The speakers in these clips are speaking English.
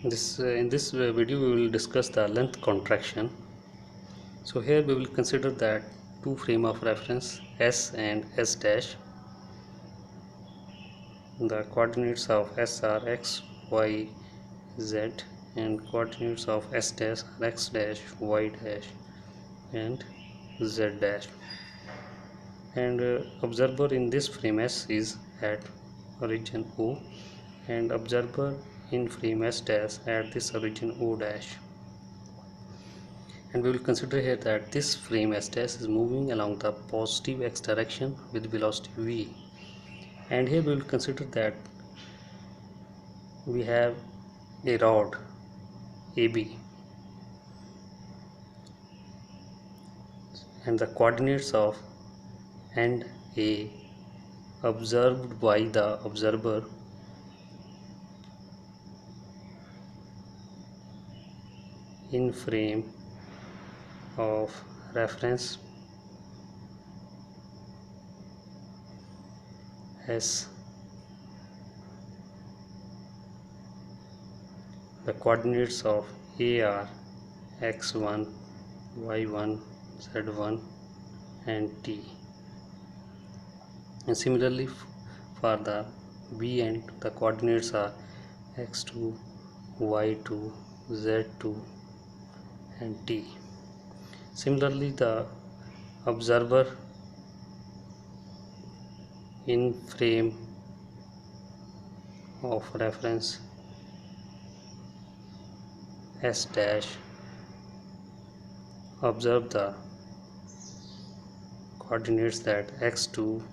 In this video we will discuss the length contraction. So here we will consider that two frame of reference S and S dash. The coordinates of S are x, y, z, and coordinates of S dash are x dash, y dash, and z dash. And observer in this frame S is at origin O, and observer in frame S dash at this origin O dash. And we will consider here that this frame S dash is moving along the positive x direction with velocity v. And here we will consider that we have a rod AB, and the coordinates of end A observed by the observer in frame of reference S. The coordinates of A are x1, y1, z1 and t. And similarly for the B end, the coordinates are x2, y2, z2 and t. Similarly, the observer in frame of reference S dash observe the coordinates that x2,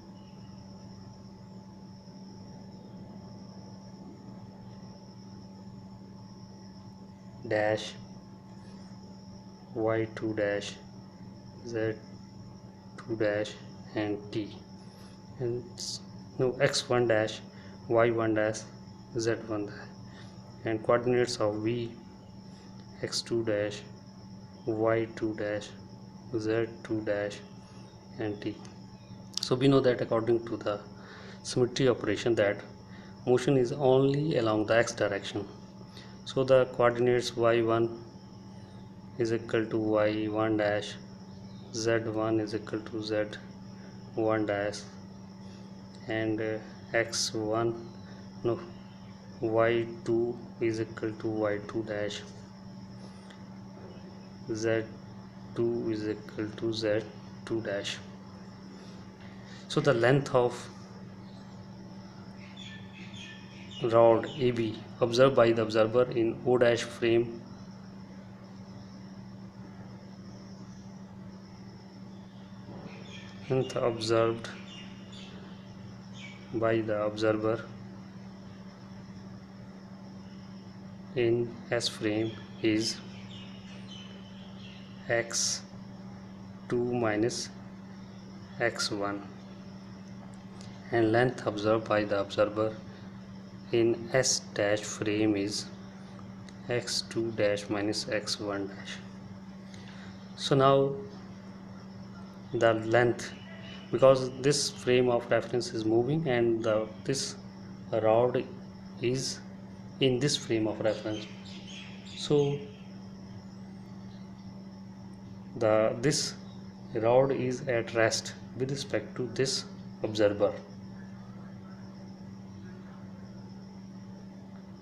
dash, y2 dash, z2 dash and t, and x1 dash, y1 dash, z1 dash, and coordinates of v, x2 dash, y2 dash, z2 dash and t. So we know that according to the symmetry operation that motion is only along the x direction. So the coordinates y1 is equal to y1 dash, z1 is equal to z1 dash, and x1 no y2 is equal to y2 dash, z2 is equal to z2 dash. So the length of rod AB observed by the observer in O dash frame length observed by the observer in S frame is x2 minus x1, and length observed by the observer in S dash frame is x2 dash minus x1 dash. So now the length, because this frame of reference is moving and this rod is in this frame of reference, so this rod is at rest with respect to this observer.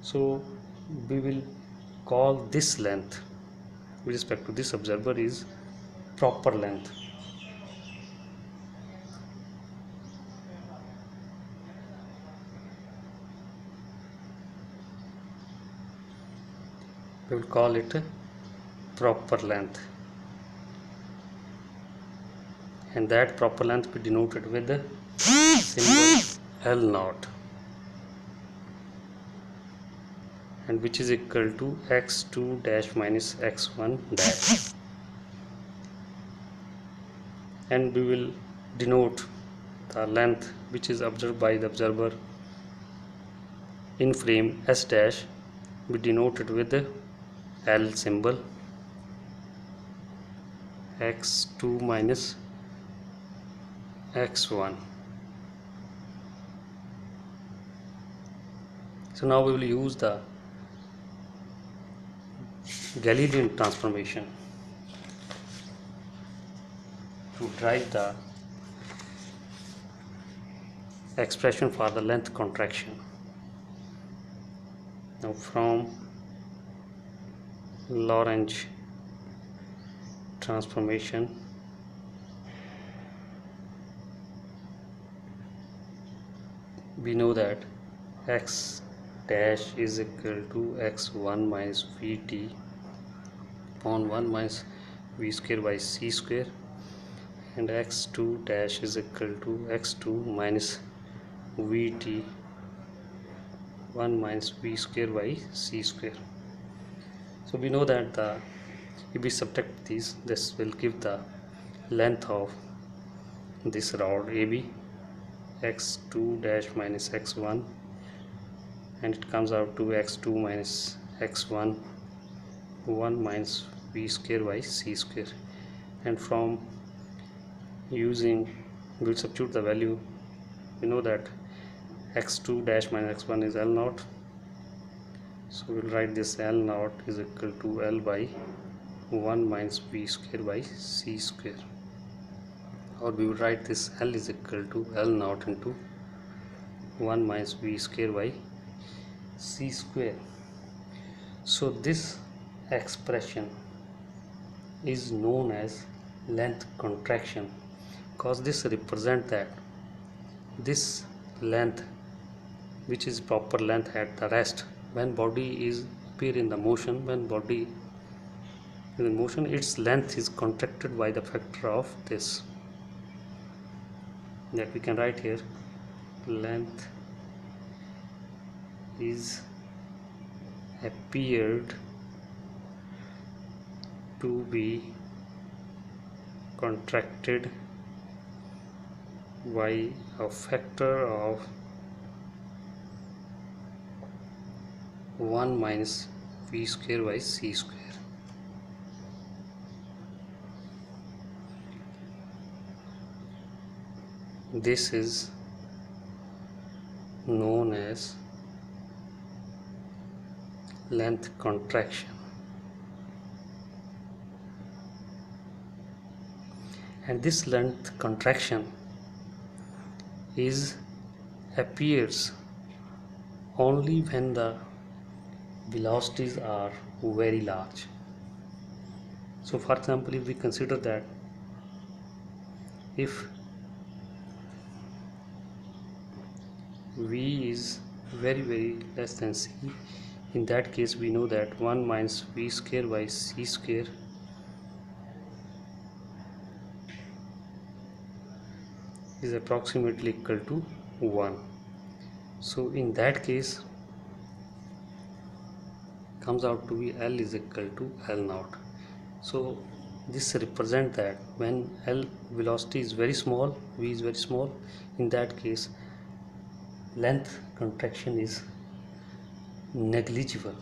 So we will call this length with respect to this observer is proper length. We will call it proper length, and that proper length be denoted with the symbol L naught, and which is equal to x2 dash minus x1 dash. And we will denote the length which is observed by the observer in frame S dash be denoted with the L symbol, x2 minus x1. So now we will use the Galilean transformation to derive the expression for the length contraction. Now from Lorentz transformation, we know that x dash is equal to x1 minus vt upon 1 minus v square by c square, and x2 dash is equal to x2 minus vt 1 minus v square by c square. So we know that if we subtract these, this will give the length of this rod AB, x2 dash minus x1, and it comes out to x2 minus x1 1 minus v square by c square. And from using, we'll substitute the value. We know that x2 dash minus x1 is L naught, so we'll write this L naught is equal to L by 1 minus v square by c square, or we will write this L is equal to L naught into 1 minus v square by c square. So this expression is known as length contraction, because this represents that this length, which is proper length at the rest, when body is appear in the motion, when body is in motion, its length is contracted by the factor of this, that we can write here. Length is appeared to be contracted by a factor of 1 minus v square by c square. This is known as length contraction, and this length contraction appears only when the velocities are very large. So for example, if we consider that if v is very less than c, in that case we know that 1 minus v square by c square is approximately equal to 1. So in that case comes out to be L is equal to L naught. So this represents that when L velocity is very small, v is very small, in that case length contraction is negligible.